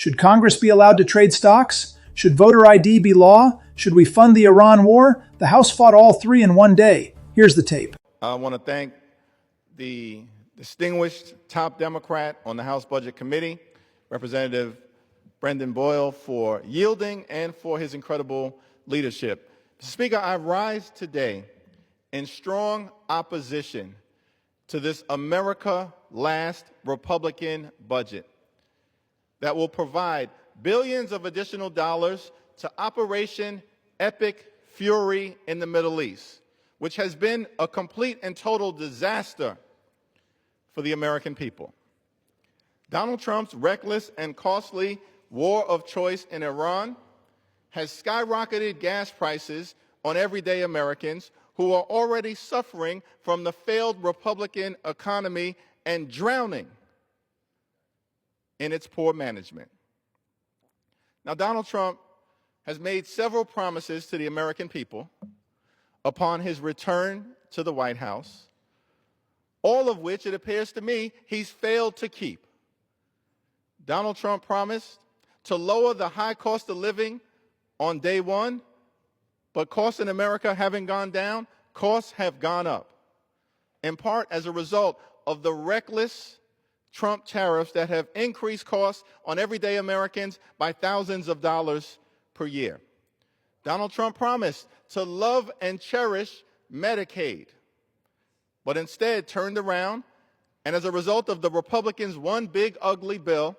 Should Congress be allowed to trade stocks? Should voter ID be law? Should we fund the Iran war? The House fought all three in one day. Here's the tape. I want to thank the distinguished top Democrat on the House Budget Committee, Representative Boyle, for yielding and for his incredible leadership. Mr. Speaker, I rise today in strong opposition to this America Last Republican budget that will provide billions of additional dollars to Operation Epic Fury in the Middle East, which has been a complete and total disaster for the American people. Donald Trump's reckless and costly war of choice in Iran has skyrocketed gas prices on everyday Americans who are already suffering from the failed Republican economy and drowning in its poor management. Now, Donald Trump has made several promises to the American people upon his return to the White House, all of which, it appears to me, he's failed to keep. Donald Trump promised to lower the high cost of living on day one, but costs in America haven't gone down, costs have gone up, in part as a result of the reckless Trump tariffs that have increased costs on everyday Americans by thousands of dollars per year. Donald Trump promised to love and cherish Medicaid, but instead turned around and, as a result of the Republicans' one big ugly bill,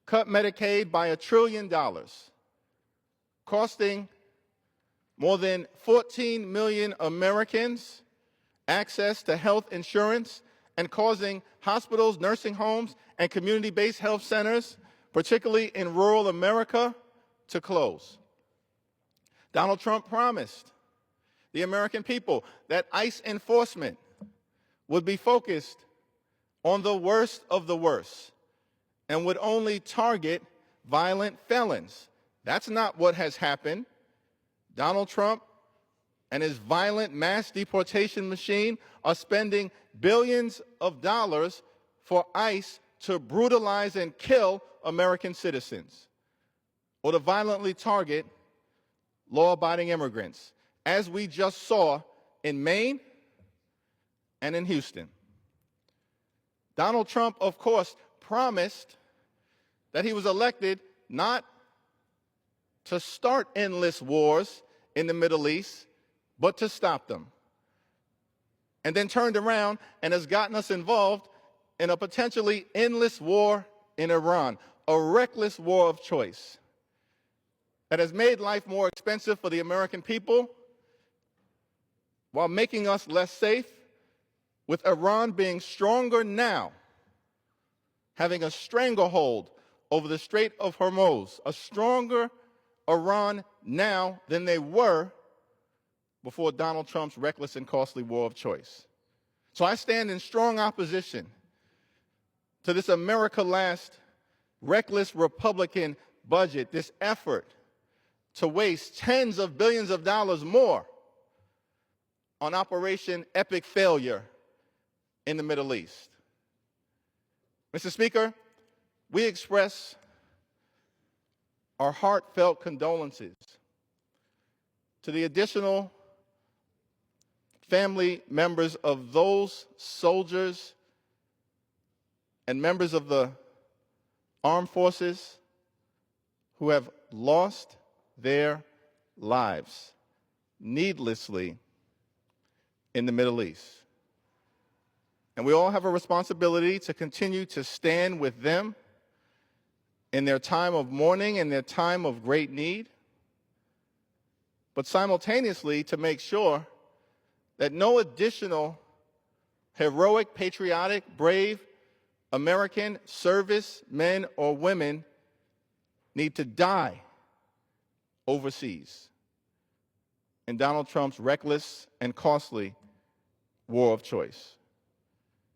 cut Medicaid by $1 trillion, costing more than 14 million Americans access to health insurance and causing hospitals, nursing homes, and community-based health centers, particularly in rural America, to close. Donald Trump promised the American people that ICE enforcement would be focused on the worst of the worst and would only target violent felons. That's not what has happened. Donald Trump and his violent mass deportation machine are spending billions of dollars for ICE to brutalize and kill American citizens or to violently target law-abiding immigrants, as we just saw in Maine and in Houston. Donald Trump, of course, promised that he was elected not to start endless wars in the Middle East, but to stop them. And then turned around and has gotten us involved in a potentially endless war in Iran, a reckless war of choice that has made life more expensive for the American people while making us less safe, with Iran being stronger now, having a stranglehold over the Strait of Hormuz, a stronger Iran now than they were before Donald Trump's reckless and costly war of choice. So I stand in strong opposition to this America Last reckless Republican budget, this effort to waste tens of billions of dollars more on Operation Epic Failure in the Middle East. Mr. Speaker, we express our heartfelt condolences to the additional family members of those soldiers and members of the armed forces who have lost their lives needlessly in the Middle East. And we all have a responsibility to continue to stand with them in their time of mourning and their time of great need, but simultaneously to make sure that no additional heroic, patriotic, brave American servicemen or women need to die overseas in Donald Trump's reckless and costly war of choice.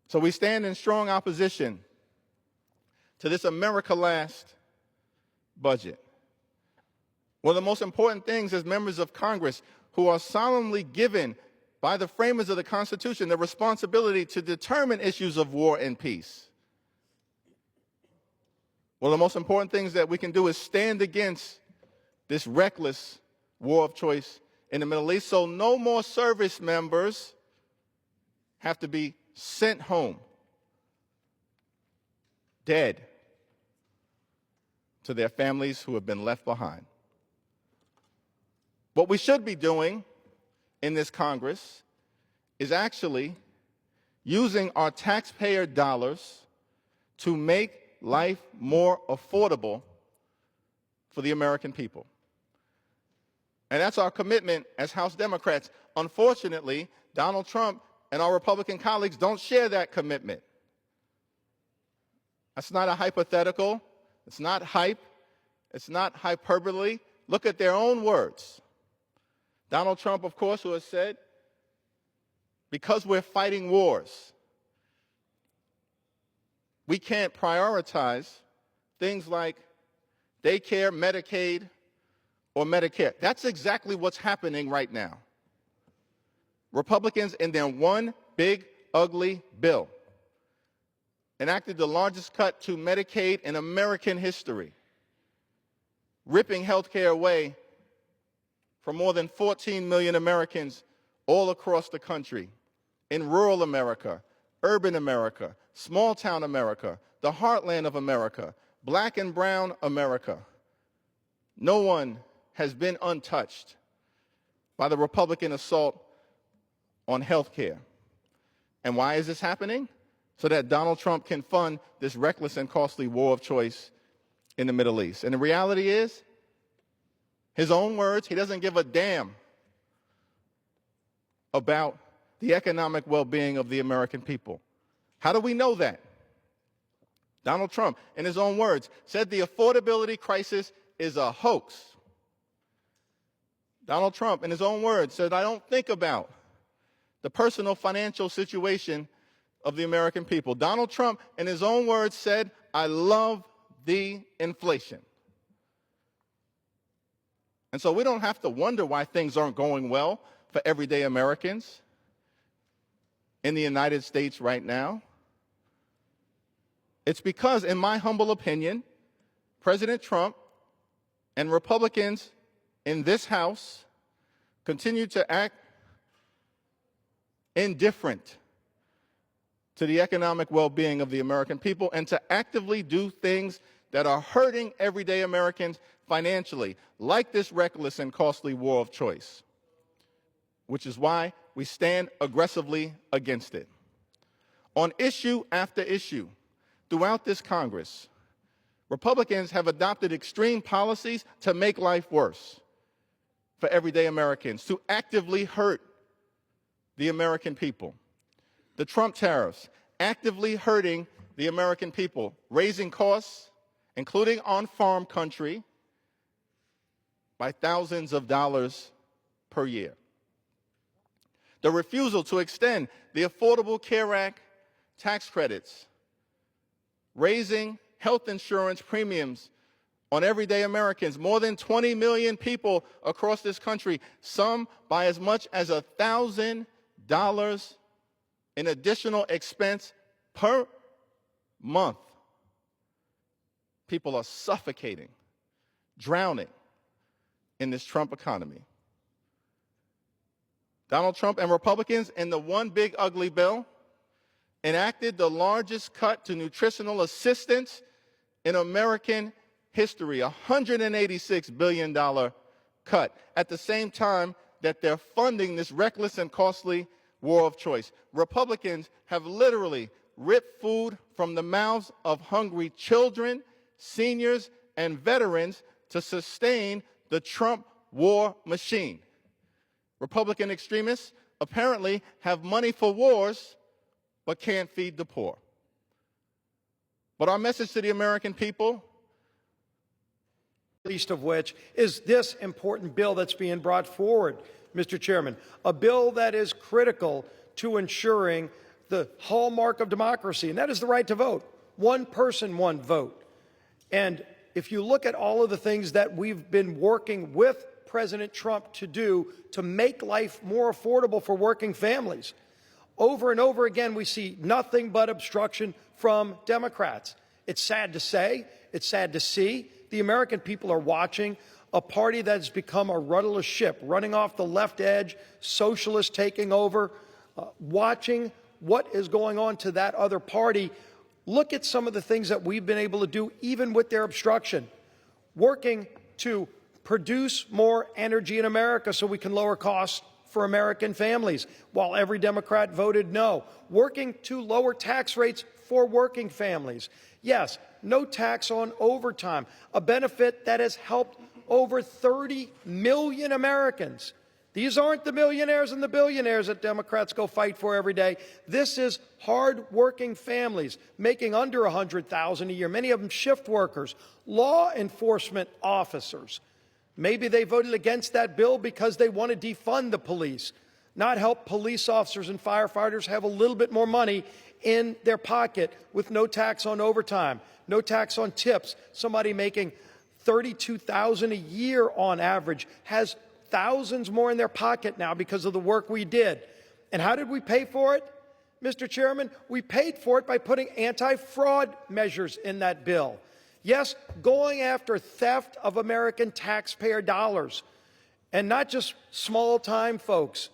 So we stand in strong opposition to this America Last budget. One of the most important things as members of Congress who are solemnly given by the framers of the Constitution the responsibility to determine issues of war and peace. One of the most important things that we can do is stand against this reckless war of choice in the Middle East, so no more service members have to be sent home dead to their families who have been left behind. What we should be doing in this Congress is actually using our taxpayer dollars to make life more affordable for the American people. And that's our commitment as House Democrats. Unfortunately, Donald Trump and our Republican colleagues don't share that commitment. That's not a hypothetical. It's not hype. It's not hyperbole. Look at their own words. Donald Trump, of course, who has said, because we're fighting wars, we can't prioritize things like daycare, Medicaid, or Medicare. That's exactly what's happening right now. Republicans, in their one big, ugly bill, enacted the largest cut to Medicaid in American history, ripping health care away from more than 14 million Americans all across the country, in rural America, urban America, small-town America, the heartland of America, black and brown America. No one has been untouched by the Republican assault on health care. And why is this happening? So that Donald Trump can fund this reckless and costly war of choice in the Middle East. And the reality is, his own words, he doesn't give a damn about the economic well-being of the American people. How do we know that? Donald Trump, in his own words, said the affordability crisis is a hoax. Donald Trump, in his own words, said, I don't think about the personal financial situation of the American people. Donald Trump, in his own words, said, I love the inflation. And so we don't have to wonder why things aren't going well for everyday Americans in the United States right now. It's because, in my humble opinion, President Trump and Republicans in this House continue to act indifferent to the economic well-being of the American people and to actively do things that are hurting everyday Americans financially, like this reckless and costly war of choice, which is why we stand aggressively against it. On issue after issue, throughout this Congress, Republicans have adopted extreme policies to make life worse for everyday Americans, to actively hurt the American people. The Trump tariffs, actively hurting the American people, raising costs, including on farm country, by thousands of dollars per year. The refusal to extend the Affordable Care Act tax credits, raising health insurance premiums on everyday Americans, more than 20 million people across this country, some by as much as $1,000 in additional expense per month. People are suffocating, drowning in this Trump economy. Donald Trump and Republicans, in the one big ugly bill, enacted the largest cut to nutritional assistance in American history, a $186 billion cut, at the same time that they're funding this reckless and costly war of choice. Republicans have literally ripped food from the mouths of hungry children, seniors, and veterans to sustain the Trump war machine. Republican extremists apparently have money for wars, but can't feed the poor. But our message to the American people, least of which is this important bill that's being brought forward, Mr. Chairman, a bill that is critical to ensuring the hallmark of democracy, and that is the right to vote. One person, one vote. And if you look at all of the things that we've been working with President Trump to do to make life more affordable for working families, over and over again we see nothing but obstruction from Democrats. It's sad to say. It's sad to see. The American people are watching a party that has become a rudderless ship, running off the left edge, socialists taking over, watching what is going on to that other party. Look at some of the things that we've been able to do, even with their obstruction, working to produce more energy in America so we can lower costs for American families, while every Democrat voted no, working to lower tax rates for working families. Yes, no tax on overtime, a benefit that has helped over 30 million Americans. These aren't the millionaires and the billionaires that Democrats go fight for every day. This is hard-working families making under $100,000 a year, many of them shift workers, law enforcement officers. Maybe they voted against that bill because they want to defund the police, not help police officers and firefighters have a little bit more money in their pocket with no tax on overtime, no tax on tips. Somebody making $32,000 a year on average has thousands more in their pocket now because of the work we did. And how did we pay for it, Mr. Chairman? We paid for it by putting anti-fraud measures in that bill. Yes, going after theft of American taxpayer dollars, and not just small-time folks.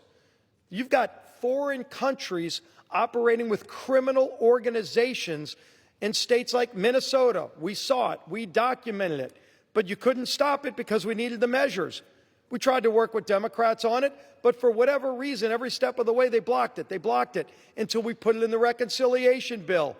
You've got foreign countries operating with criminal organizations in states like Minnesota. We saw it. We documented it. But you couldn't stop it because we needed the measures. We tried to work with Democrats on it, but for whatever reason, every step of the way, they blocked it. They blocked it until we put it in the reconciliation bill.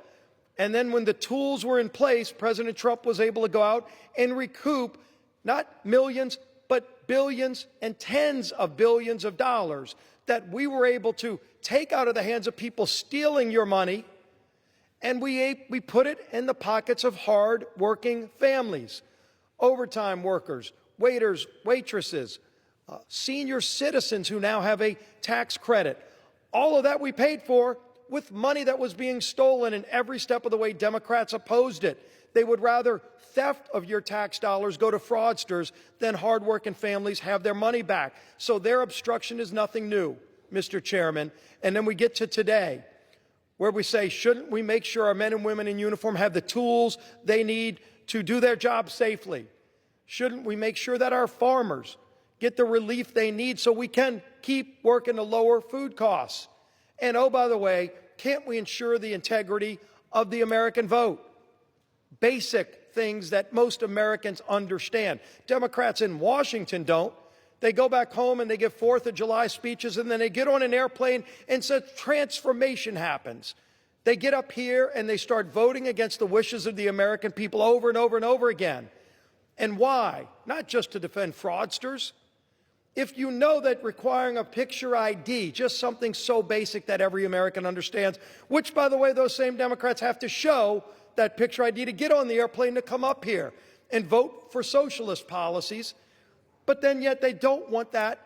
And then when the tools were in place, President Trump was able to go out and recoup not millions, but billions and tens of billions of dollars that we were able to take out of the hands of people stealing your money, and we put it in the pockets of hard-working families, overtime workers, waiters, waitresses, senior citizens who now have a tax credit. All of that we paid for with money that was being stolen, and every step of the way Democrats opposed it. They would rather theft of your tax dollars go to fraudsters than hardworking families have their money back. So their obstruction is nothing new, Mr. Chairman. And then we get to today, where we say, shouldn't we make sure our men and women in uniform have the tools they need to do their job safely? Shouldn't we make sure that our farmers get the relief they need so we can keep working to lower food costs? And oh, by the way, can't we ensure the integrity of the American vote? Basic things that most Americans understand. Democrats in Washington don't. They go back home and they give 4th of July speeches, and then they get on an airplane and says transformation happens. They get up here and they start voting against the wishes of the American people over and over and over again. And why? Not just to defend fraudsters. If you know that requiring a picture ID, just something so basic that every American understands, which, by the way, those same Democrats have to show that picture ID to get on the airplane to come up here and vote for socialist policies, but then yet they don't want that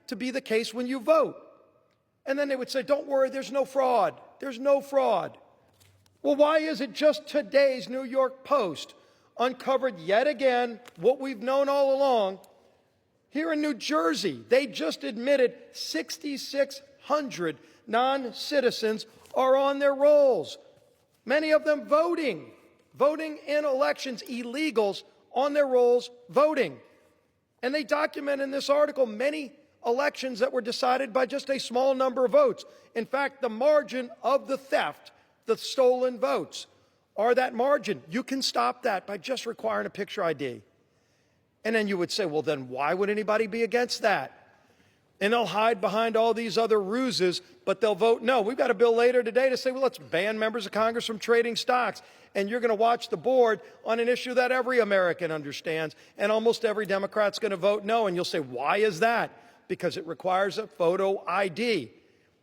to be the case when you vote. And then they would say, don't worry, there's no fraud. There's no fraud. Well, why is it just today's New York Post uncovered yet again what we've known all along? Here in New Jersey, they just admitted 6,600 non-citizens are on their rolls, many of them voting in elections, illegals on their rolls voting. And they document in this article many elections that were decided by just a small number of votes. In fact, the margin of the theft, the stolen votes, are that margin. You can stop that by just requiring a picture ID. And then you would say, well, then why would anybody be against that? And they'll hide behind all these other ruses, but they'll vote no. We've got a bill later today to say, well, let's ban members of Congress from trading stocks. And you're going to watch the board on an issue that every American understands, and almost every Democrat's going to vote no. And you'll say, why is that? Because it requires a photo ID.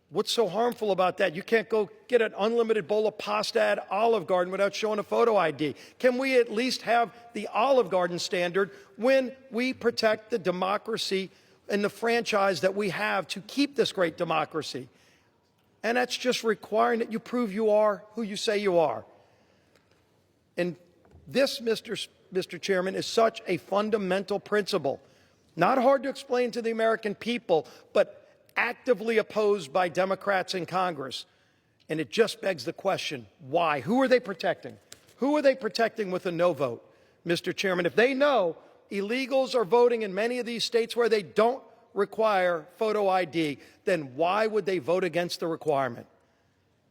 What's so harmful about that? You can't go get an unlimited bowl of pasta at Olive Garden without showing a photo ID. Can we at least have the Olive Garden standard when we protect the democracy and the franchise that we have to keep this great democracy? And that's just requiring that you prove you are who you say you are. And this, Mr. Chairman, is such a fundamental principle. Not hard to explain to the American people, but actively opposed by Democrats in Congress. And it just begs the question, why? Who are they protecting? Who are they protecting with a no vote? Mr. Chairman, if they know illegals are voting in many of these states where they don't require photo ID, then why would they vote against the requirement?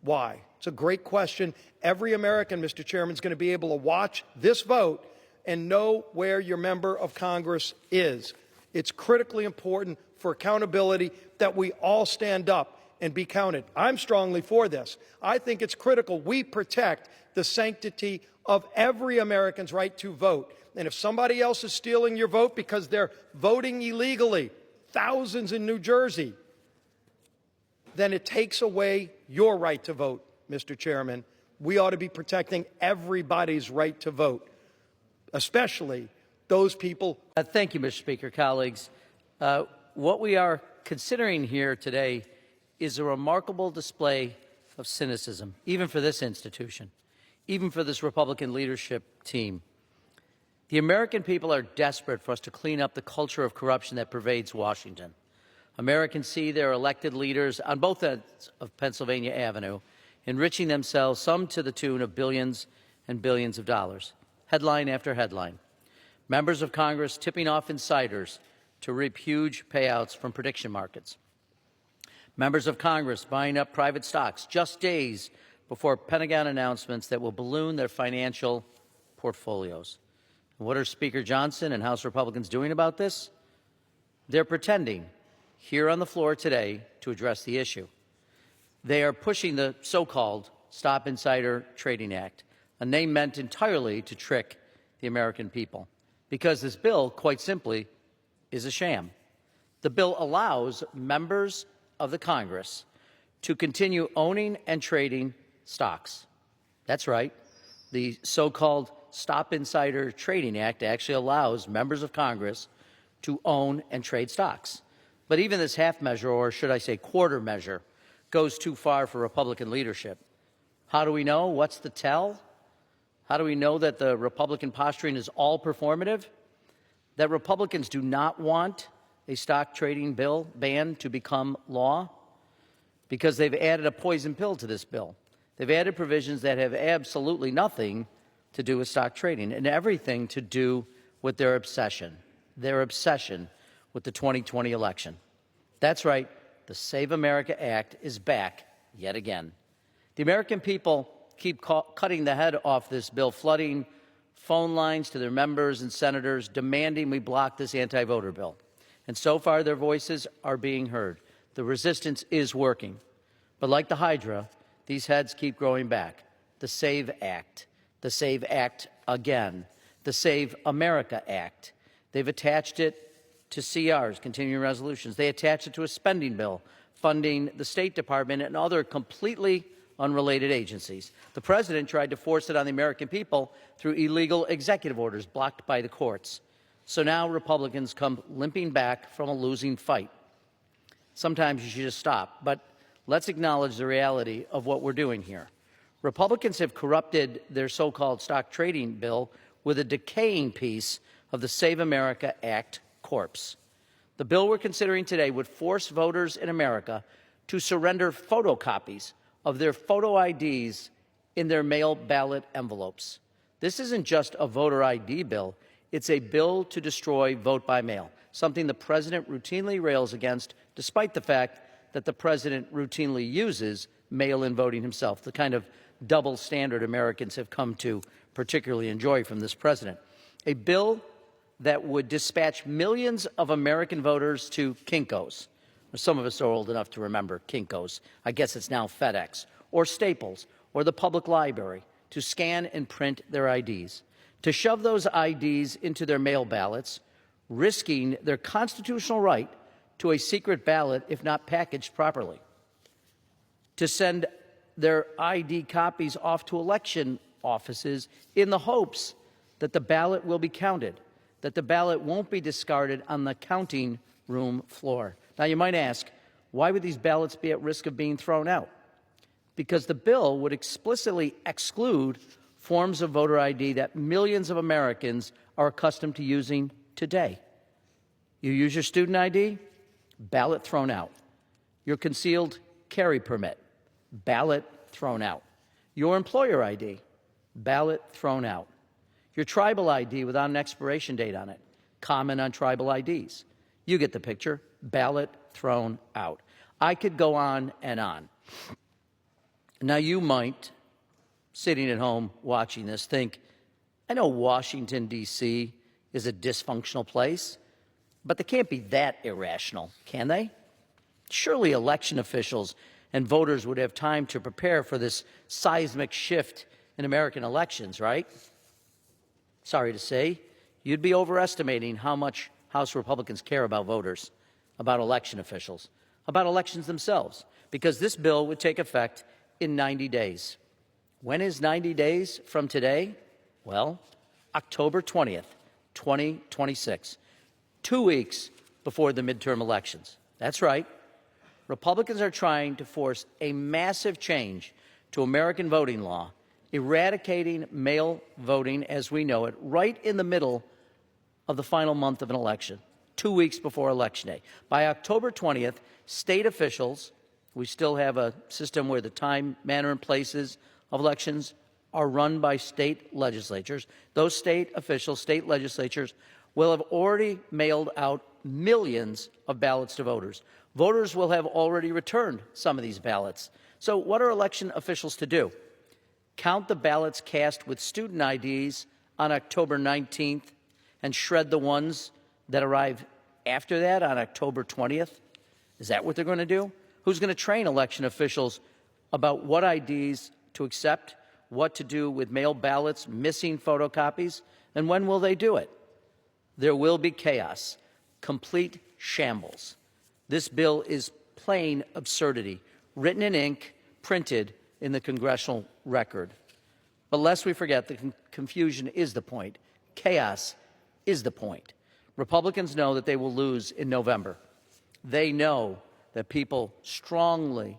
Why? It's a great question. Every American, Mr. Chairman, is going to be able to watch this vote and know where your member of Congress is. It's critically important for accountability that we all stand up and be counted. I'm strongly for this. I think it's critical we protect the sanctity of every American's right to vote. And if somebody else is stealing your vote because they're voting illegally, thousands in New Jersey, then it takes away your right to vote, Mr. Chairman. We ought to be protecting everybody's right to vote, especially those people. Thank you, Mr. Speaker, colleagues. What we are considering here today is a remarkable display of cynicism, even for this institution, even for this Republican leadership team. The American people are desperate for us to clean up the culture of corruption that pervades Washington. Americans see their elected leaders on both ends of Pennsylvania Avenue enriching themselves, some to the tune of billions and billions of dollars, headline after headline. Members of Congress tipping off insiders to reap huge payouts from prediction markets. Members of Congress buying up private stocks just days before Pentagon announcements that will balloon their financial portfolios. And what are Speaker Johnson and House Republicans doing about this? They're pretending here on the floor today to address the issue. They are pushing the so-called Stop Insider Trading Act, a name meant entirely to trick the American people, because this bill, quite simply, is a sham. The bill allows members of the Congress to continue owning and trading stocks. That's right. The so-called Stop Insider Trading Act actually allows members of Congress to own and trade stocks. But even this half measure, or should I say quarter measure, goes too far for Republican leadership. How do we know? What's the tell? How do we know that the Republican posturing is all performative? That Republicans do not want a stock trading bill ban to become law? Because they've added a poison pill to this bill. They've added provisions that have absolutely nothing to do with stock trading and everything to do with their obsession with the 2020 election. That's right, the Save America Act is back yet again. The American people keep cutting the head off this bill, flooding phone lines to their members and senators, demanding we block this anti-voter bill. And so far, their voices are being heard. The resistance is working. But like the Hydra, these heads keep growing back. The Save Act again, the Save America Act. They've attached it to CRs, continuing resolutions. They attach it to a spending bill funding the State Department and other completely unrelated agencies. The president tried to force it on the American people through illegal executive orders blocked by the courts. So now Republicans come limping back from a losing fight. Sometimes you should just stop, but let's acknowledge the reality of what we're doing here. Republicans have corrupted their so-called stock trading bill with a decaying piece of the Save America Act corpse. The bill we're considering today would force voters in America to surrender photocopies of their photo IDs in their mail ballot envelopes. This isn't just a voter ID bill. It's a bill to destroy vote by mail, something the president routinely rails against, despite the fact that the president routinely uses mail-in voting himself, the kind of double standard Americans have come to particularly enjoy from this president. A bill that would dispatch millions of American voters to Kinko's. Some of us are old enough to remember Kinko's. I guess it's now FedEx, or Staples, or the public library, to scan and print their IDs, to shove those IDs into their mail ballots, risking their constitutional right to a secret ballot if not packaged properly, to send their ID copies off to election offices in the hopes that the ballot will be counted, that the ballot won't be discarded on the counting room floor. Now, you might ask, why would these ballots be at risk of being thrown out? Because the bill would explicitly exclude forms of voter ID that millions of Americans are accustomed to using today. You use your student ID, ballot thrown out. Your concealed carry permit, ballot thrown out. Your employer ID, ballot thrown out. your tribal ID without an expiration date on it. Comment on tribal IDs. You get the picture. Ballot thrown out. I could go on and on. Now, you might, sitting at home watching this, think, I know Washington, D.C. is a dysfunctional place, but they can't be that irrational, can they? Surely election officials and voters would have time to prepare for this seismic shift in American elections, right? Sorry to say, you'd be overestimating how much House Republicans care about voters, about election officials, about elections themselves, because this bill would take effect in 90 days. When is 90 days from today? Well, October 20th, 2026, 2 weeks before the midterm elections. That's right. Republicans are trying to force a massive change to American voting law, eradicating mail voting as we know it, right in the middle of the final month of an election, 2 weeks before Election Day. By October 20th, state officials, we still have a system where the time, manner, and places of elections are run by state legislatures. Those state officials, state legislatures, will have already mailed out millions of ballots to voters. Voters will have already returned some of these ballots. So what are election officials to do? Count the ballots cast with student IDs on October 19th and shred the ones that arrive after that on October 20th? Is that what they're going to do? Who's going to train election officials about what IDs to accept, what to do with mail ballots, missing photocopies, and when will they do it? There will be chaos, complete shambles. This bill is plain absurdity, written in ink, printed in the congressional record. But lest we forget, the confusion is the point. Chaos is the point. Republicans know that they will lose in November. They know that people strongly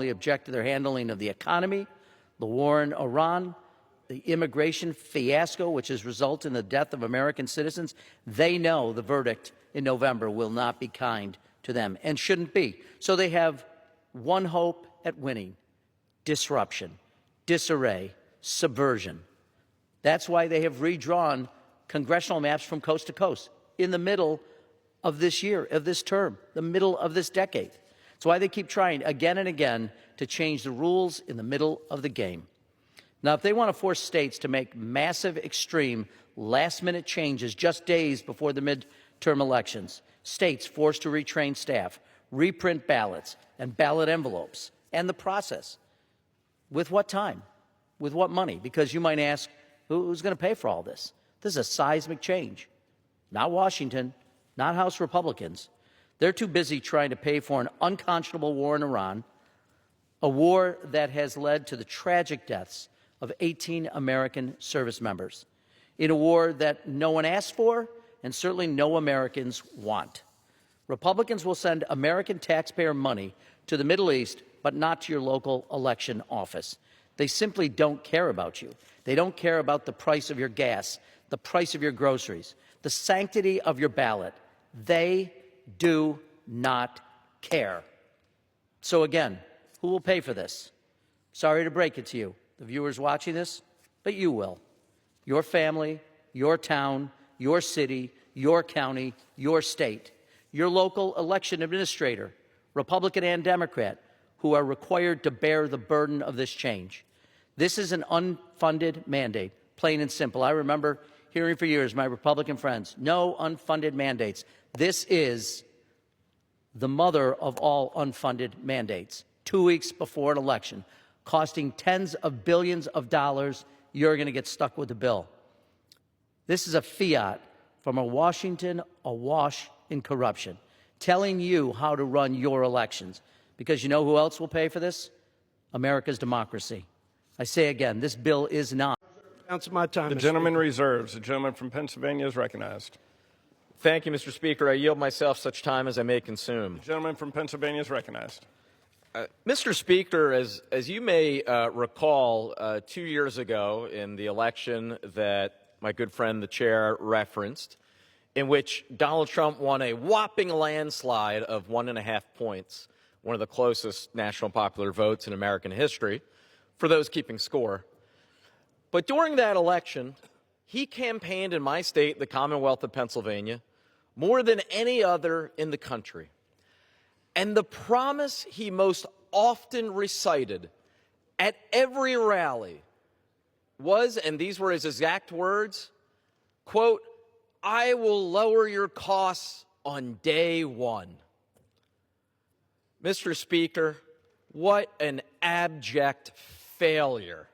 object to their handling of the economy, the war in Iran, the immigration fiasco, which has resulted in the death of American citizens. They know the verdict in November will not be kind to them and shouldn't be. So they have one hope at winning: disruption, disarray, subversion. That's why they have redrawn congressional maps from coast to coast in the middle of this year, of this term, the middle of this decade. That's why they keep trying again and again to change the rules in the middle of the game. Now, if they want to force states to make massive, extreme, last-minute changes just days before the midterm elections, states forced to retrain staff, reprint ballots and ballot envelopes, and the process, with what time? With what money? Because you might ask, who's going to pay for all this? This is a seismic change. Not Washington, not House Republicans. They're too busy trying to pay for an unconscionable war in Iran, a war that has led to the tragic deaths of 18 American service members, in a war that no one asked for and certainly no Americans want. Republicans will send American taxpayer money to the Middle East, but not to your local election office. They simply don't care about you. They don't care about the price of your gas, the price of your groceries, the sanctity of your ballot. They do not care. So again, who will pay for this? Sorry to break it to you, the viewers watching this, but you will. Your family, your town, your city, your county, your state, your local election administrator, Republican and Democrat, who are required to bear the burden of this change. This is an unfunded mandate, plain and simple. I remember hearing for years, my Republican friends, no unfunded mandates. This is the mother of all unfunded mandates. 2 weeks before an election, costing tens of billions of dollars, you're going to get stuck with the bill. This is a fiat from a Washington awash in corruption, telling you how to run your elections. Because you know who else will pay for this? America's democracy. I say again, this bill is not. That's my time. The gentleman reserves. The gentleman from Pennsylvania is recognized. Thank you, Mr. Speaker. I yield myself such time as I may consume. The gentleman from Pennsylvania is recognized. Mr. Speaker, as you may recall, 2 years ago in the election that my good friend the chair referenced, in which Donald Trump won a whopping landslide of 1.5 points, one of the closest national popular votes in American history, for those keeping score. But during that election, he campaigned in my state, the Commonwealth of Pennsylvania, more than any other in the country. And the promise he most often recited at every rally was, and these were his exact words, quote, "I will lower your costs on day one." Mr. Speaker, what an abject failure.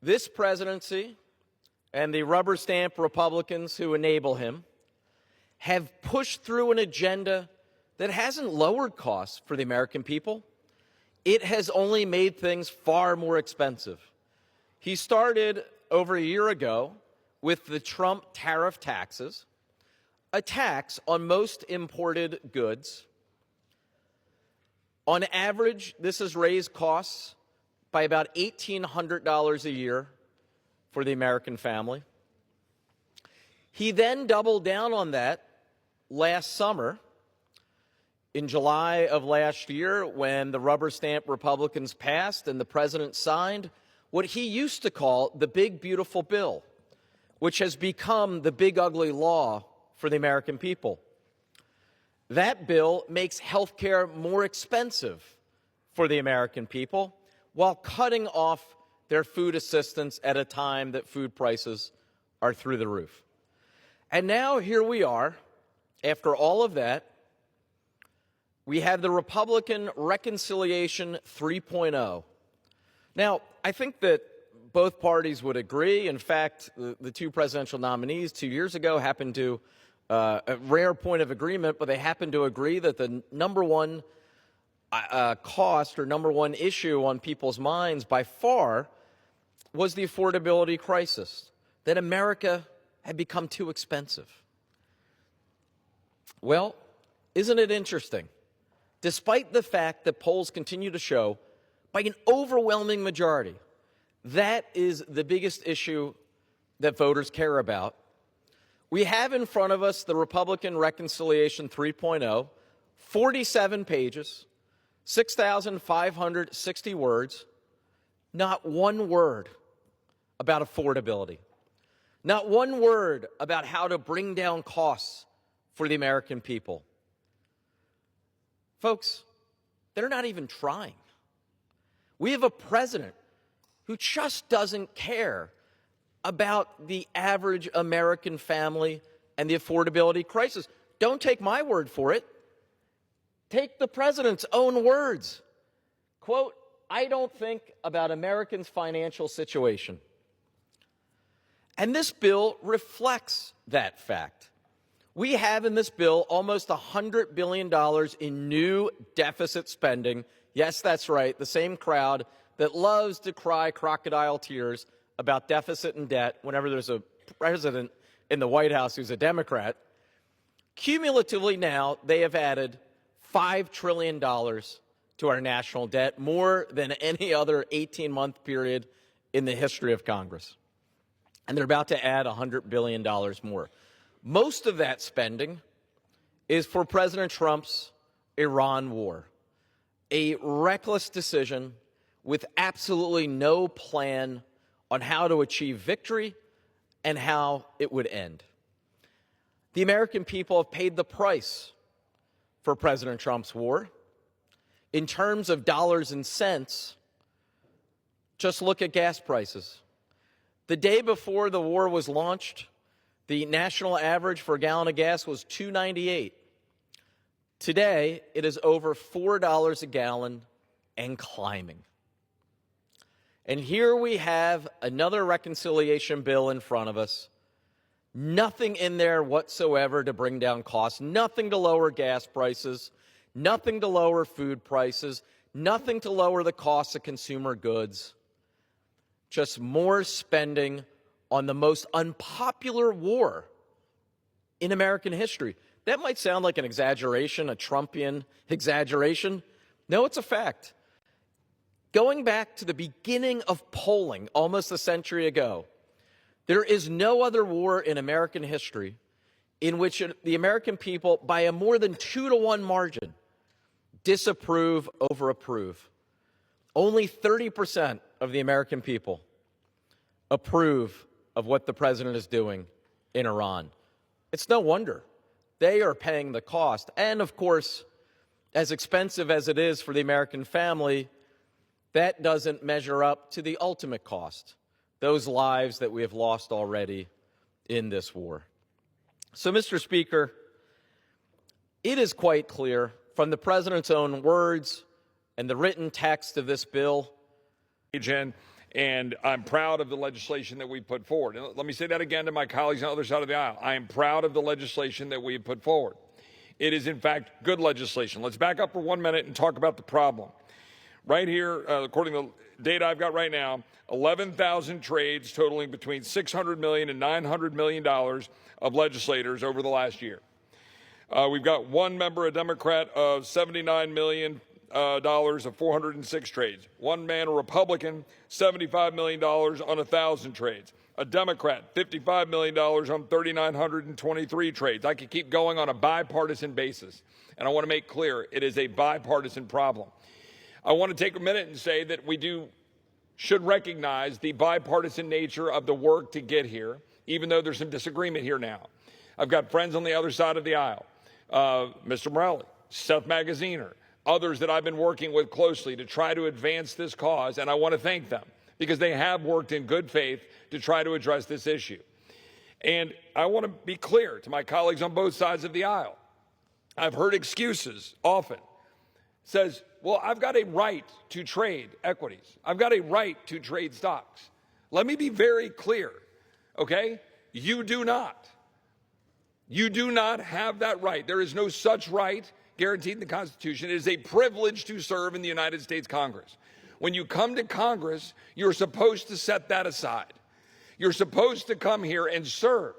This presidency and the rubber stamp Republicans who enable him have pushed through an agenda that hasn't lowered costs for the American people. It has only made things far more expensive. He started over a year ago with the Trump tariff taxes, a tax on most imported goods. On average, this has raised costs by about $1,800 a year for the American family. He then doubled down on that last summer, in July of last year, when the rubber stamp Republicans passed and the president signed what he used to call the Big Beautiful Bill, which has become the big ugly law for the American people. That bill makes health care more expensive for the American people while cutting off their food assistance at a time that food prices are through the roof. And now here we are, after all of that, we have the Republican Reconciliation 3.0. Now, I think that both parties would agree. In fact, the two presidential nominees 2 years ago happened to, a rare point of agreement, but they happened to agree that the number one cost or number one issue on people's minds by far was the affordability crisis, that America had become too expensive. Well, isn't it interesting? Despite the fact that polls continue to show, by an overwhelming majority, that is the biggest issue that voters care about, we have in front of us the Republican Reconciliation 3.0, 47 pages, 6,560 words, not one word about affordability, not one word about how to bring down costs for the American people. Folks, they're not even trying. We have a president who just doesn't care about the average American family and the affordability crisis. Don't take my word for it. Take the president's own words. Quote, "I don't think about Americans' financial situation." And this bill reflects that fact. We have in this bill almost $100 billion in new deficit spending. Yes, that's right, the same crowd that loves to cry crocodile tears about deficit and debt whenever there's a president in the White House who's a Democrat. Cumulatively now, they have added $5 trillion to our national debt, more than any other 18-month period in the history of Congress. And they're about to add $100 billion more. Most of that spending is for President Trump's Iran war, a reckless decision with absolutely no plan on how to achieve victory and how it would end. The American people have paid the price for President Trump's war. In terms of dollars and cents, just look at gas prices. The day before the war was launched, the national average for a gallon of gas was $2.98. Today, it is over $4 a gallon and climbing. And here we have another reconciliation bill in front of us. Nothing in there whatsoever to bring down costs, nothing to lower gas prices, nothing to lower food prices, nothing to lower the cost of consumer goods. Just more spending on the most unpopular war in American history. That might sound like an exaggeration, a Trumpian exaggeration. No, it's a fact. Going back to the beginning of polling almost a century ago, there is no other war in American history in which the American people, by a more than 2-to-1 margin, disapprove over approve. Only 30% of the American people approve of what the president is doing in Iran. It's no wonder they are paying the cost. And of course, as expensive as it is for the American family, that doesn't measure up to the ultimate cost, those lives that we have lost already in this war. So, Mr. Speaker, it is quite clear from the president's own words and the written text of this bill. And I'm proud of the legislation that we put forward. And let me say that again to my colleagues on the other side of the aisle. I am proud of the legislation that we have put forward. It is, in fact, good legislation. Let's back up for 1 minute and talk about the problem. Right here, according to the data I've got right now, 11,000 trades totaling between $600 million and $900 million of legislators over the last year. We've got one member, a Democrat, of $79 million of 406 trades. One man, a Republican, $75 million on 1,000 trades. A Democrat, $55 million on 3,923 trades. I could keep going on a bipartisan basis. And I want to make clear, it is a bipartisan problem. I want to take a minute and say that we should recognize the bipartisan nature of the work to get here, even though there's some disagreement here now. I've got friends on the other side of the aisle, Mr. Morelle, Seth Magaziner, others that I've been working with closely to try to advance this cause, and I want to thank them because they have worked in good faith to try to address this issue. And I want to be clear to my colleagues on both sides of the aisle. I've heard excuses often. Says, well, I've got a right to trade equities. I've got a right to trade stocks. Let me be very clear, okay? You do not. You do not have that right. There is no such right guaranteed in the Constitution. It is a privilege to serve in the United States Congress. When you come to Congress, you're supposed to set that aside. You're supposed to come here and serve.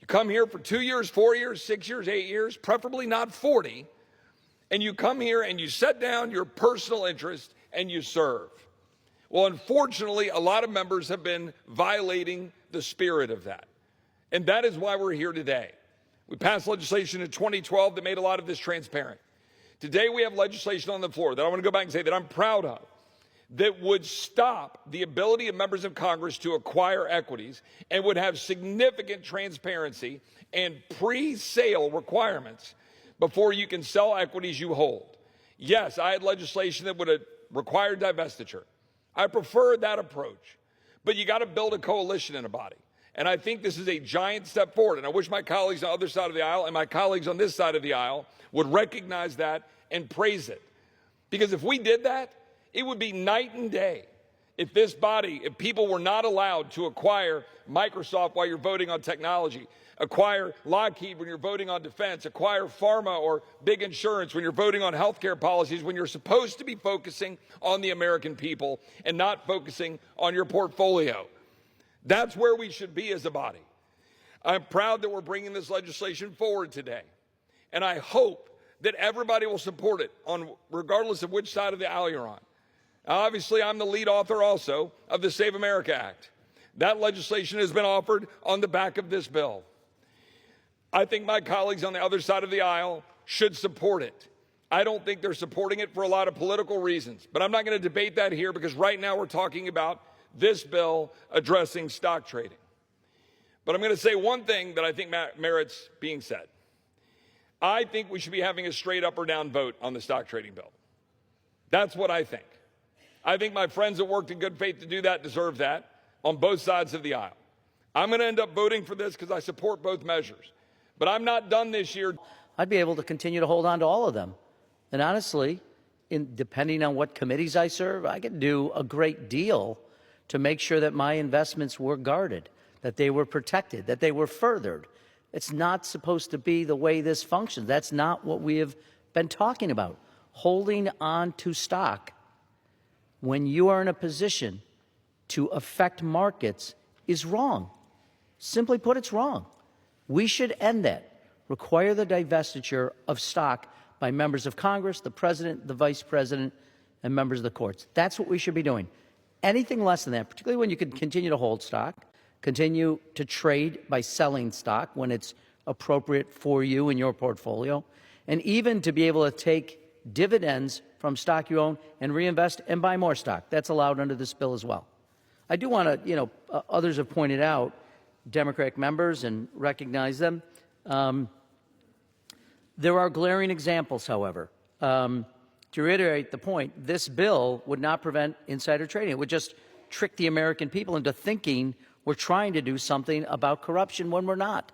You come here for 2 years, 4 years, 6 years, 8 years, preferably not 40, and you come here and you set down your personal interest and you serve. Well, unfortunately, a lot of members have been violating the spirit of that. And that is why we're here today. We passed legislation in 2012 that made a lot of this transparent. Today we have legislation on the floor that I want to go back and say that I'm proud of, that would stop the ability of members of Congress to acquire equities and would have significant transparency and pre-sale requirements before you can sell equities you hold. Yes, I had legislation that would have required divestiture. I prefer that approach, but you got to build a coalition in a body. And I think this is a giant step forward. And I wish my colleagues on the other side of the aisle and my colleagues on this side of the aisle would recognize that and praise it. Because if we did that, it would be night and day. If this body, if people were not allowed to acquire Microsoft while you're voting on technology, acquire Lockheed when you're voting on defense, acquire pharma or big insurance when you're voting on healthcare policies, when you're supposed to be focusing on the American people and not focusing on your portfolio. That's where we should be as a body. I'm proud that we're bringing this legislation forward today. And I hope that everybody will support it, regardless of which side of the aisle you're on. Now, obviously, I'm the lead author also of the Save America Act. That legislation has been offered on the back of this bill. I think my colleagues on the other side of the aisle should support it. I don't think they're supporting it for a lot of political reasons, but I'm not going to debate that here because right now we're talking about this bill addressing stock trading. But I'm going to say one thing that I think merits being said. I think we should be having a straight up or down vote on the stock trading bill. That's what I think. I think my friends that worked in good faith to do that deserve that on both sides of the aisle. I'm going to end up voting for this because I support both measures. But I'm not done this year. I'd be able to continue to hold on to all of them. And honestly, depending on what committees I serve, I could do a great deal to make sure that my investments were guarded, that they were protected, that they were furthered. It's not supposed to be the way this functions. That's not what we have been talking about. Holding on to stock when you are in a position to affect markets is wrong. Simply put, it's wrong. We should end that. Require the divestiture of stock by members of Congress, the president, the vice president, and members of the courts. That's what we should be doing. Anything less than that, particularly when you can continue to hold stock, continue to trade by selling stock when it's appropriate for you in your portfolio, and even to be able to take dividends from stock you own and reinvest and buy more stock. That's allowed under this bill as well. I do want to, others have pointed out, Democratic members, and recognize them. There are glaring examples, however. To reiterate the point, this bill would not prevent insider trading. It would just trick the American people into thinking we're trying to do something about corruption when we're not.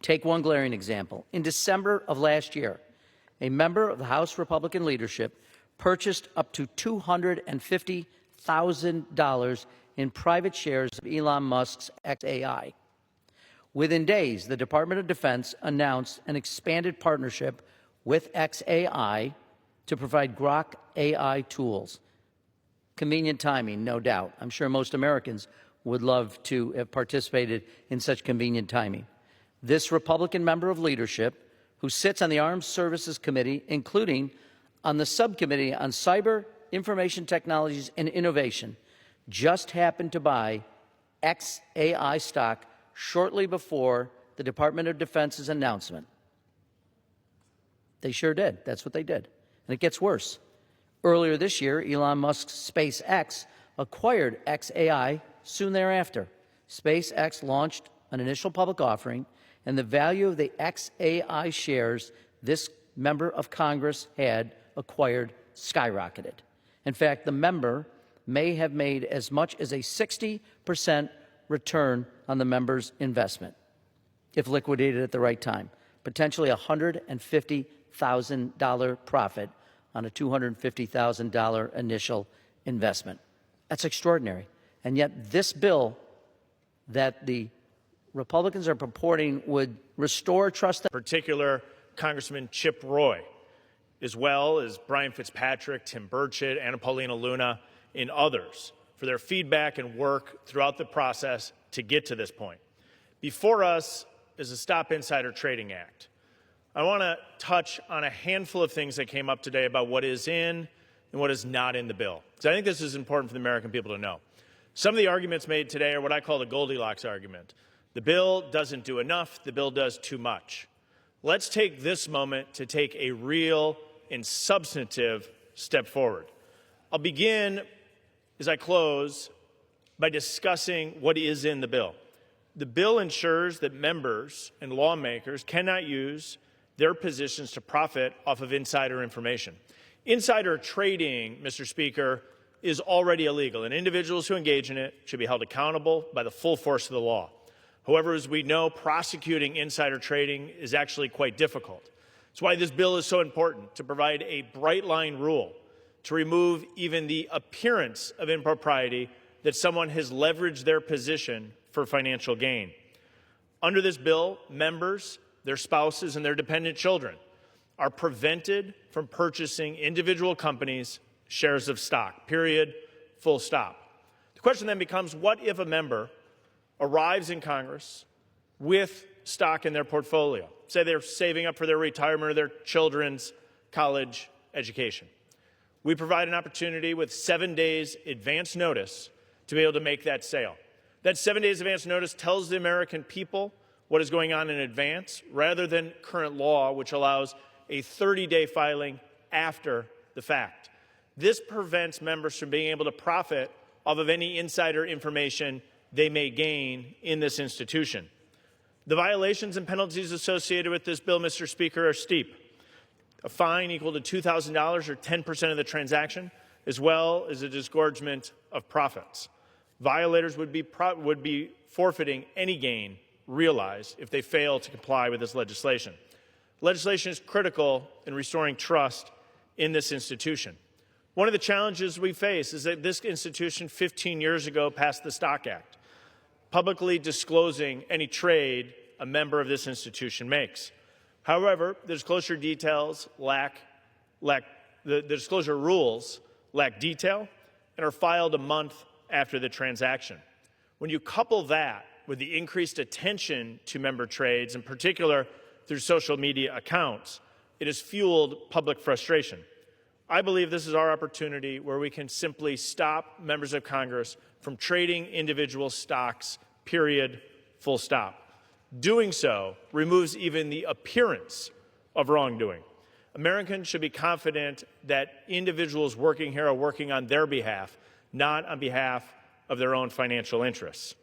Take one glaring example. In December of last year, a member of the House Republican leadership purchased up to $250,000 in private shares of Elon Musk's XAI. Within days, the Department of Defense announced an expanded partnership with XAI to provide Grok AI tools. Convenient timing, no doubt. I'm sure most Americans would love to have participated in such convenient timing. This Republican member of leadership, who sits on the Armed Services Committee, including on the Subcommittee on Cyber, Information Technologies, and Innovation, just happened to buy XAI stock shortly before the Department of Defense's announcement. They sure did. That's what they did. And it gets worse. Earlier this year, Elon Musk's SpaceX acquired XAI soon thereafter. SpaceX launched an initial public offering, and the value of the XAI shares this member of Congress had acquired skyrocketed. In fact, the member may have made as much as a 60% return on the member's investment if liquidated at the right time, potentially a $150,000 profit on a $250,000 initial investment. That's extraordinary. And yet this bill that the Republicans are purporting would restore trust. Particular Congressman Chip Roy, as well as Brian Fitzpatrick, Tim Burchett, Anna Paulina Luna, and others for their feedback and work throughout the process to get to this point. Before us is the Stop Insider Trading Act. I want to touch on a handful of things that came up today about what is in and what is not in the bill, because I think this is important for the American people to know. Some of the arguments made today are what I call the Goldilocks argument. The bill doesn't do enough, the bill does too much. Let's take this moment to take a real and substantive step forward. I'll begin, as I close, by discussing what is in the bill. The bill ensures that members and lawmakers cannot use their positions to profit off of insider information. Insider trading, Mr. Speaker, is already illegal, and individuals who engage in it should be held accountable by the full force of the law. However, as we know, prosecuting insider trading is actually quite difficult. That's why this bill is so important, to provide a bright-line rule to remove even the appearance of impropriety that someone has leveraged their position for financial gain. Under this bill, members, their spouses, and their dependent children are prevented from purchasing individual companies' shares of stock, period, full stop. The question then becomes, what if a member arrives in Congress with stock in their portfolio? Say they're saving up for their retirement or their children's college education. We provide an opportunity with 7 days advance notice to be able to make that sale. That 7 days advance notice tells the American people what is going on in advance, rather than current law, which allows a 30-day filing after the fact. This prevents members from being able to profit off of any insider information they may gain in this institution. The violations and penalties associated with this bill, Mr. Speaker, are steep. A fine equal to $2,000 or 10% of the transaction, as well as a disgorgement of profits. Violators would be forfeiting any gain realized if they fail to comply with this legislation. Legislation is critical in restoring trust in this institution. One of the challenges we face is that this institution 15 years ago passed the Stock Act, publicly disclosing any trade a member of this institution makes. However, the disclosure rules lack detail and are filed a month after the transaction. When you couple that with the increased attention to member trades, in particular through social media accounts, it has fueled public frustration. I believe this is our opportunity where we can simply stop members of Congress from trading individual stocks, period, full stop. Doing so removes even the appearance of wrongdoing. Americans should be confident that individuals working here are working on their behalf, not on behalf of their own financial interests.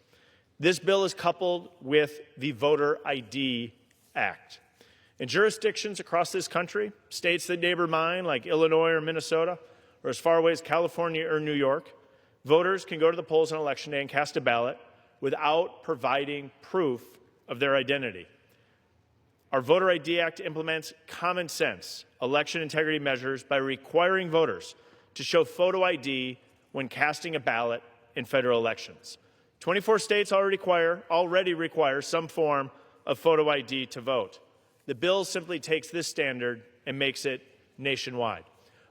This bill is coupled with the Voter ID Act. In jurisdictions across this country, states that neighbor mine, like Illinois or Minnesota, or as far away as California or New York, voters can go to the polls on Election Day and cast a ballot without providing proof of their identity. Our Voter ID Act implements common sense election integrity measures by requiring voters to show photo ID when casting a ballot in federal elections. 24 states already require some form of photo ID to vote. The bill simply takes this standard and makes it nationwide.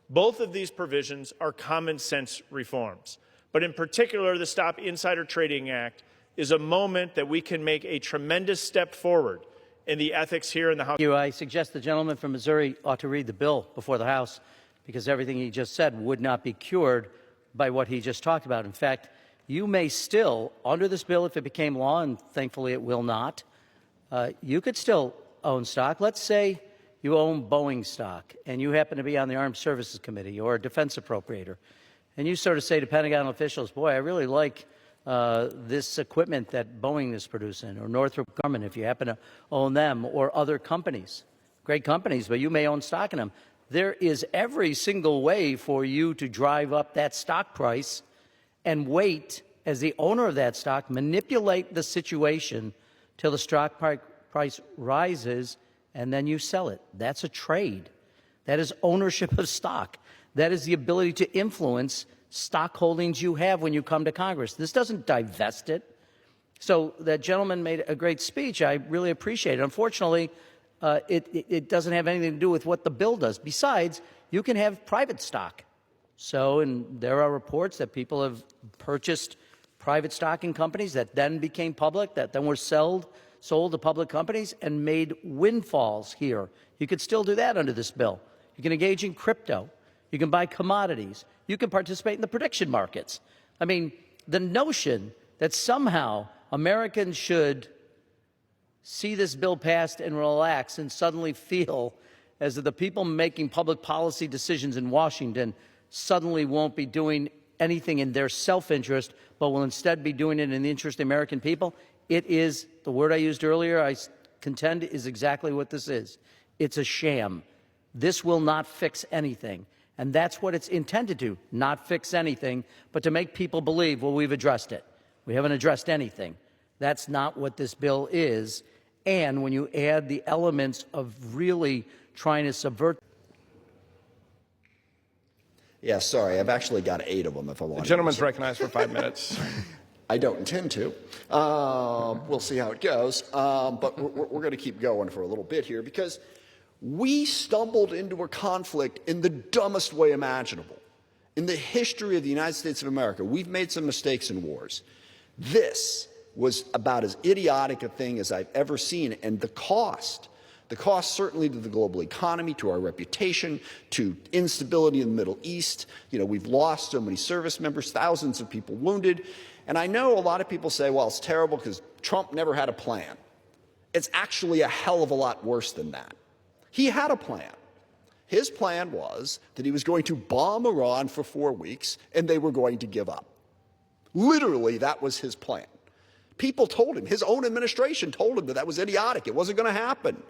Both of these provisions are common sense reforms, but in particular, the Stop Insider Trading Act is a moment that we can make a tremendous step forward in the ethics here in the House. I suggest the gentleman from Missouri ought to read the bill before the House, because everything he just said would not be cured by what he just talked about. In fact, you may still, under this bill, if it became law, and thankfully it will not, you could still own stock. Let's say you own Boeing stock, and you happen to be on the Armed Services Committee or a defense appropriator, and you sort of say to Pentagon officials, boy, I really like this equipment that Boeing is producing, or Northrop Grumman, if you happen to own them, or other companies, great companies, but you may own stock in them. There is every single way for you to drive up that stock price and wait, as the owner of that stock, manipulate the situation till the stock price rises, and then you sell it. That's a trade. That is ownership of stock. That is the ability to influence stock holdings you have when you come to Congress. This doesn't divest it. So that gentleman made a great speech. I really appreciate it. Unfortunately, it doesn't have anything to do with what the bill does. Besides, you can have private stock. So, and there are reports that people have purchased private stock in companies that then became public, that then were sold to public companies and made windfalls here. You could still do that under this bill. You can engage in crypto. You can buy commodities. You can participate in the prediction markets. I mean, the notion that somehow Americans should see this bill passed and relax and suddenly feel as if the people making public policy decisions in Washington suddenly won't be doing anything in their self-interest, but will instead be doing it in the interest of the American people, it is, the word I used earlier, I contend, is exactly what this is. It's a sham. This will not fix anything. And that's what it's intended to, not fix anything, but to make people believe, well, we've addressed it. We haven't addressed anything. That's not what this bill is. And when you add the elements of really trying to subvert. Yeah, sorry, I've actually got 8 of them if I want. The gentleman's recognized for 5 minutes. I don't intend to. We'll see how it goes. But we're going to keep going for a little bit here because we stumbled into a conflict in the dumbest way imaginable. In the history of the United States of America, we've made some mistakes in wars. This was about as idiotic a thing as I've ever seen, and the cost certainly to the global economy, to our reputation, to instability in the Middle East. You know, we've lost so many service members, thousands of people wounded. And I know a lot of people say, well, it's terrible because Trump never had a plan. It's actually a hell of a lot worse than that. He had a plan. His plan was that he was going to bomb Iran for 4 weeks and they were going to give up. Literally, that was his plan. People told him, his own administration told him that that was idiotic. It wasn't going to happen.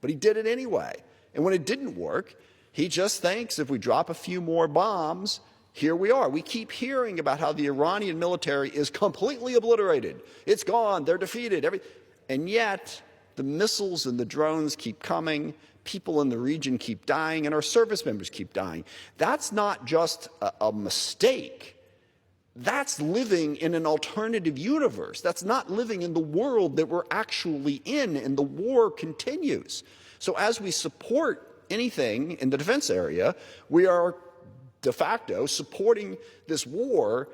But he did it anyway. And when it didn't work, he just thinks if we drop a few more bombs, here we are. We keep hearing about how the Iranian military is completely obliterated. It's gone. They're defeated. And yet, the missiles and the drones keep coming. People in the region keep dying, and our service members keep dying. That's not just a mistake. That's living in an alternative universe. That's not living in the world that we're actually in, and the war continues. So as we support anything in the defense area, we are de facto supporting this war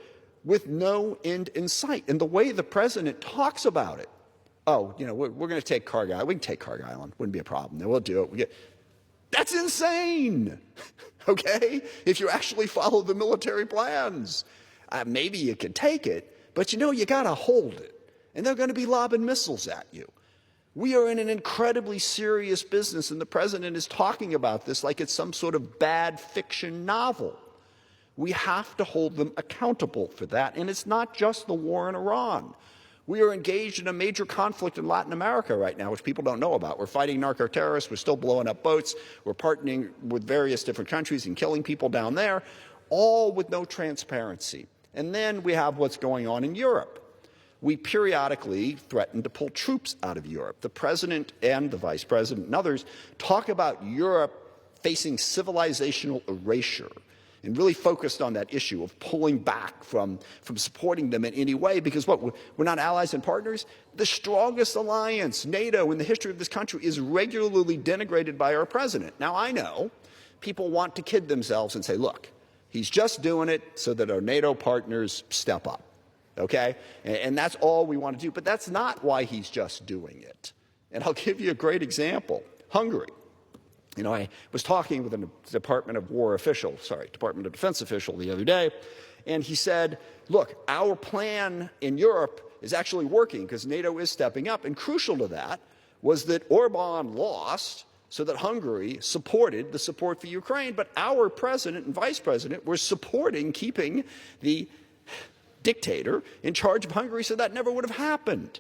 with no end in sight. And the way the president talks about it, oh, you know, we're going to take Cargill. We can take Cargill Island. Wouldn't be a problem. Then we'll do it. That's insane, okay? If you actually follow the military plans. Maybe you could take it, but you know, you got to hold it. And they're going to be lobbing missiles at you. We are in an incredibly serious business, and the president is talking about this like it's some sort of bad fiction novel. We have to hold them accountable for that. And it's not just the war in Iran. We are engaged in a major conflict in Latin America right now, which people don't know about. We're fighting narco-terrorists. We're still blowing up boats. We're partnering with various different countries and killing people down there, all with no transparency. And then we have what's going on in Europe. We periodically threaten to pull troops out of Europe. The president and the vice president and others talk about Europe facing civilizational erasure, and really focused on that issue of pulling back from supporting them in any way, because what, we're not allies and partners? The strongest alliance, NATO, in the history of this country is regularly denigrated by our president. Now, I know people want to kid themselves and say, look, he's just doing it so that our NATO partners step up, okay? And that's all we want to do, but that's not why he's just doing it. And I'll give you a great example. Hungary. You know, I was talking with a Department of Defense official the other day, and he said, look, our plan in Europe is actually working because NATO is stepping up. And crucial to that was that Orban lost so that Hungary supported the support for Ukraine. But our president and vice president were supporting keeping the dictator in charge of Hungary, so that never would have happened.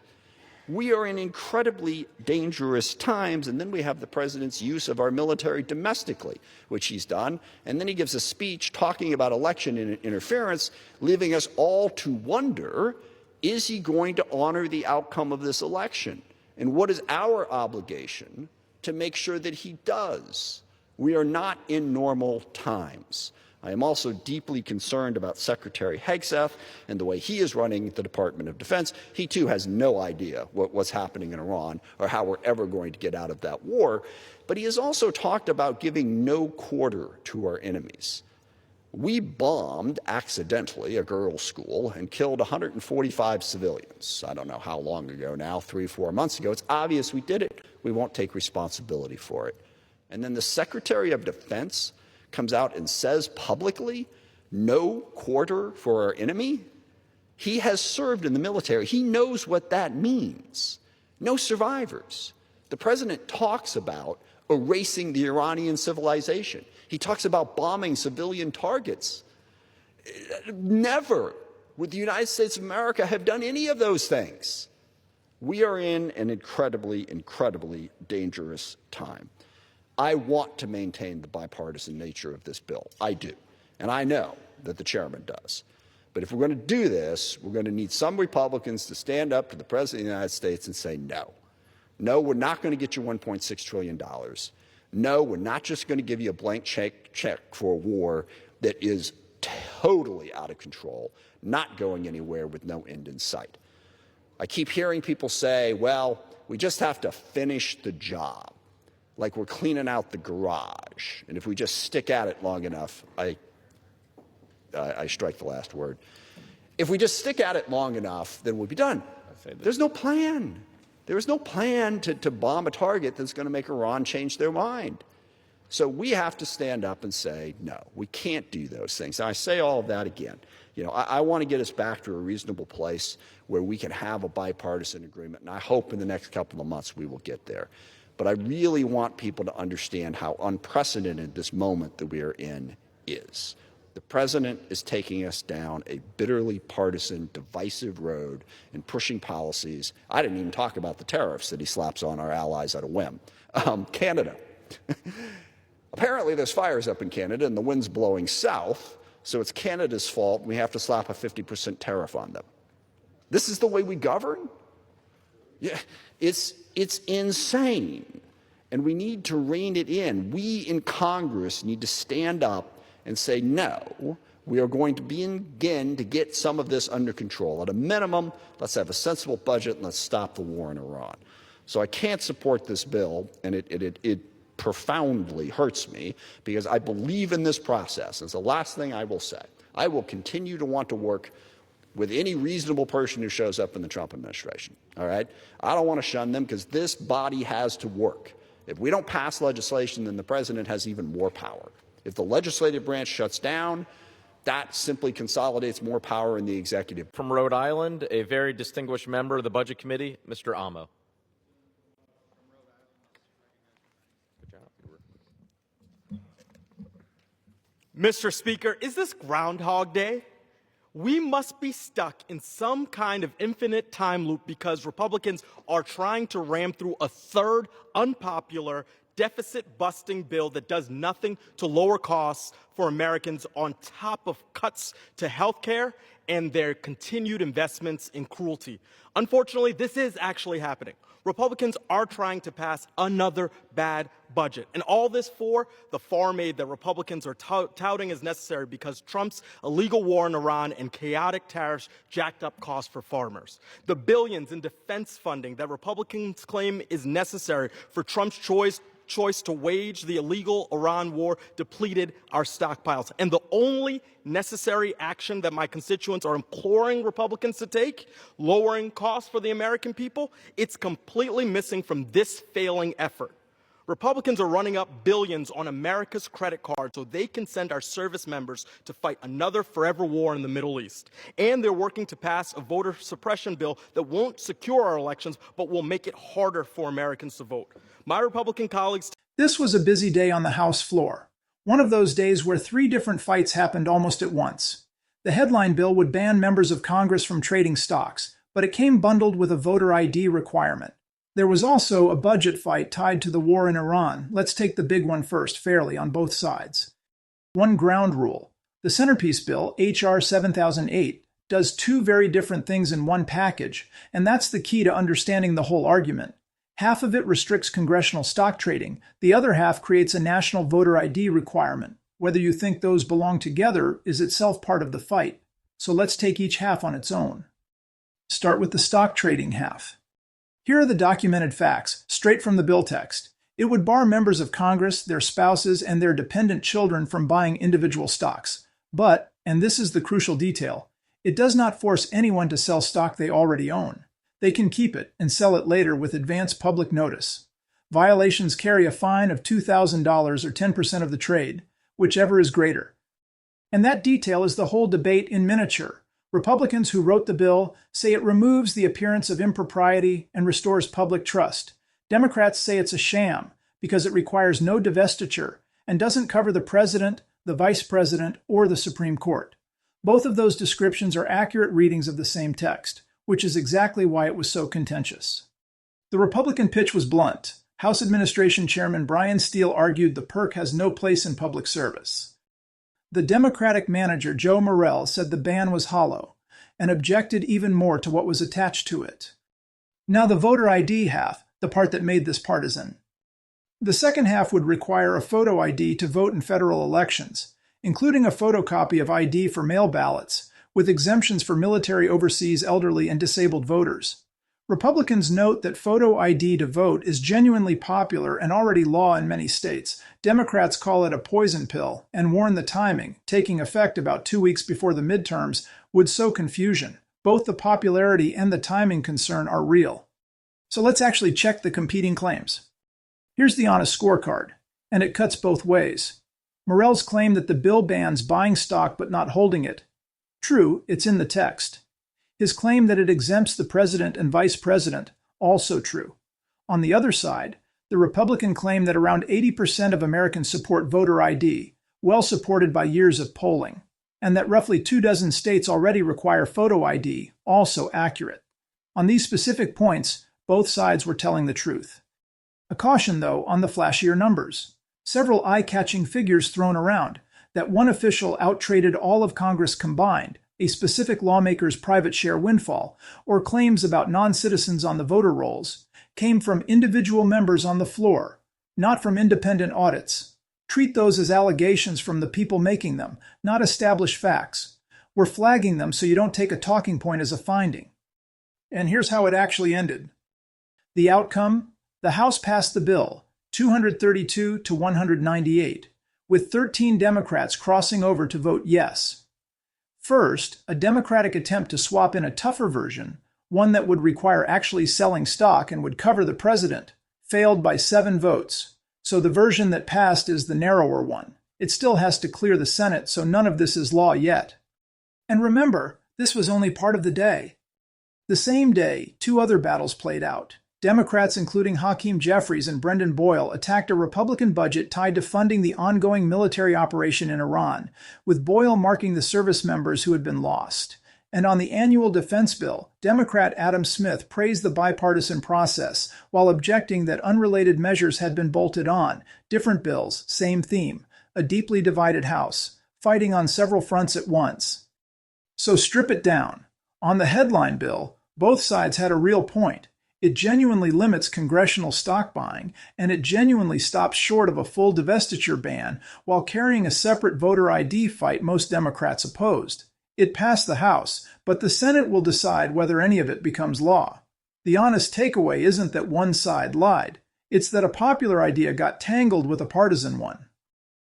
We are in incredibly dangerous times, and then we have the president's use of our military domestically, which he's done, and then he gives a speech talking about election interference, leaving us all to wonder, is he going to honor the outcome of this election? And what is our obligation to make sure that he does? We are not in normal times. I am also deeply concerned about Secretary Hegseth and the way he is running the Department of Defense. He, too, has no idea what's happening in Iran or how we're ever going to get out of that war. But he has also talked about giving no quarter to our enemies. We bombed, accidentally, a girls' school and killed 145 civilians. I don't know how long ago now, 3 or 4 months ago. It's obvious we did it. We won't take responsibility for it. And then the Secretary of Defense comes out and says publicly, no quarter for our enemy. He has served in the military. He knows what that means. No survivors. The president talks about erasing the Iranian civilization. He talks about bombing civilian targets. Never would the United States of America have done any of those things. We are in an incredibly, incredibly dangerous time. I want to maintain the bipartisan nature of this bill. I do. And I know that the chairman does. But if we're going to do this, we're going to need some Republicans to stand up to the President of the United States and say, no. No, we're not going to get you $1.6 trillion. No, we're not just going to give you a blank check for a war that is totally out of control, not going anywhere with no end in sight. I keep hearing people say, well, we just have to finish the job. Like we're cleaning out the garage. And if we just stick at it long enough, I strike the last word. If we just stick at it long enough, then we'll be done. There's no plan. There is no plan to bomb a target that's going to make Iran change their mind. So we have to stand up and say, no, we can't do those things. And I say all of that again. You know, I want to get us back to a reasonable place where we can have a bipartisan agreement. And I hope in the next couple of months we will get there. But I really want people to understand how unprecedented this moment that we are in is. The president is taking us down a bitterly partisan, divisive road and pushing policies. I didn't even talk about the tariffs that he slaps on our allies at a whim. Canada. Apparently there's fires up in Canada and the wind's blowing south, so it's Canada's fault. We have to slap a 50% tariff on them. This is the way we govern? Yeah, it's insane, and we need to rein it in. We in Congress need to stand up and say, no, we are going to begin to get some of this under control. At a minimum, let's have a sensible budget and let's stop the war in Iran. So I can't support this bill, and it profoundly hurts me because I believe in this process. It's the last thing I will say. I will continue to want to work with any reasonable person who shows up in the Trump administration, all right? I don't want to shun them because this body has to work. If we don't pass legislation, then the president has even more power. If the legislative branch shuts down, that simply consolidates more power in the executive. From Rhode Island, a very distinguished member of the Budget Committee, Mr. Amo. Good job. Mr. Speaker, is this Groundhog Day? We must be stuck in some kind of infinite time loop because Republicans are trying to ram through a third unpopular deficit-busting bill that does nothing to lower costs for Americans on top of cuts to health care and their continued investments in cruelty. Unfortunately, this is actually happening. Republicans are trying to pass another bad budget. And all this for the farm aid that Republicans are touting as necessary because Trump's illegal war in Iran and chaotic tariffs jacked up costs for farmers. The billions in defense funding that Republicans claim is necessary for Trump's choice to wage the illegal Iran war depleted our stockpiles. And the only necessary action that my constituents are imploring Republicans to take, lowering costs for the American people, it's completely missing from this failing effort. Republicans are running up billions on America's credit card so they can send our service members to fight another forever war in the Middle East. And they're working to pass a voter suppression bill that won't secure our elections, but will make it harder for Americans to vote. My Republican colleagues... This was a busy day on the House floor. One of those days where 3 different fights happened almost at once. The headline bill would ban members of Congress from trading stocks, but it came bundled with a voter ID requirement. There was also a budget fight tied to the war in Iran. Let's take the big one first, fairly, on both sides. One ground rule. The centerpiece bill, H.R. 7008, does 2 very different things in one package, and that's the key to understanding the whole argument. Half of it restricts congressional stock trading. The other half creates a national voter ID requirement. Whether you think those belong together is itself part of the fight. So let's take each half on its own. Start with the stock trading half. Here are the documented facts, straight from the bill text. It would bar members of Congress, their spouses, and their dependent children from buying individual stocks. But, and this is the crucial detail, it does not force anyone to sell stock they already own. They can keep it and sell it later with advance public notice. Violations carry a fine of $2,000 or 10% of the trade, whichever is greater. And that detail is the whole debate in miniature. Republicans who wrote the bill say it removes the appearance of impropriety and restores public trust. Democrats say it's a sham because it requires no divestiture and doesn't cover the president, the vice president, or the Supreme Court. Both of those descriptions are accurate readings of the same text, which is exactly why it was so contentious. The Republican pitch was blunt. House Administration Chairman Bryan Steil argued the perk has no place in public service. The Democratic manager, Joe Morelle, said the ban was hollow and objected even more to what was attached to it. Now the voter ID half, the part that made this partisan. The second half would require a photo ID to vote in federal elections, including a photocopy of ID for mail ballots, with exemptions for military, overseas, elderly, and disabled voters. Republicans note that photo ID to vote is genuinely popular and already law in many states. Democrats call it a poison pill and warn the timing, taking effect about 2 weeks before the midterms, would sow confusion. Both the popularity and the timing concern are real. So let's actually check the competing claims. Here's the honest scorecard, and it cuts both ways. Morelle's claim that the bill bans buying stock but not holding it. True, it's in the text. His claim that it exempts the president and vice president, also true. On the other side, the Republican claim that around 80% of Americans support voter ID, well supported by years of polling, and that roughly 24 states already require photo ID, also accurate. On these specific points, both sides were telling the truth. A caution, though, on the flashier numbers. Several eye-catching figures thrown around, that one official outtraded all of Congress combined, a specific lawmaker's private share windfall, or claims about non-citizens on the voter rolls, came from individual members on the floor, not from independent audits. Treat those as allegations from the people making them, not established facts. We're flagging them so you don't take a talking point as a finding. And here's how it actually ended. The outcome? The House passed the bill, 232 to 198. With 13 Democrats crossing over to vote yes. First, a Democratic attempt to swap in a tougher version, one that would require actually selling stock and would cover the president, failed by 7 votes. So the version that passed is the narrower one. It still has to clear the Senate, so none of this is law yet. And remember, this was only part of the day. The same day, 2 other battles played out. Democrats, including Hakeem Jeffries and Brendan Boyle, attacked a Republican budget tied to funding the ongoing military operation in Iran, with Boyle marking the service members who had been lost. And on the annual defense bill, Democrat Adam Smith praised the bipartisan process, while objecting that unrelated measures had been bolted on. Different bills, same theme. A deeply divided House, fighting on several fronts at once. So strip it down. On the headline bill, both sides had a real point. It genuinely limits congressional stock buying, and it genuinely stops short of a full divestiture ban while carrying a separate voter ID fight most Democrats opposed. It passed the House, but the Senate will decide whether any of it becomes law. The honest takeaway isn't that one side lied. It's that a popular idea got tangled with a partisan one.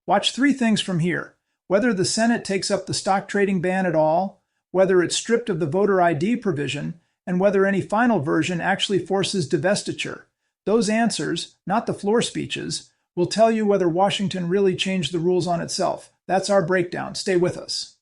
Watch three things from here: whether the Senate takes up the stock trading ban at all, whether it's stripped of the voter ID provision, and whether any final version actually forces divestiture. Those answers, not the floor speeches, will tell you whether Washington really changed the rules on itself. That's our breakdown. Stay with us.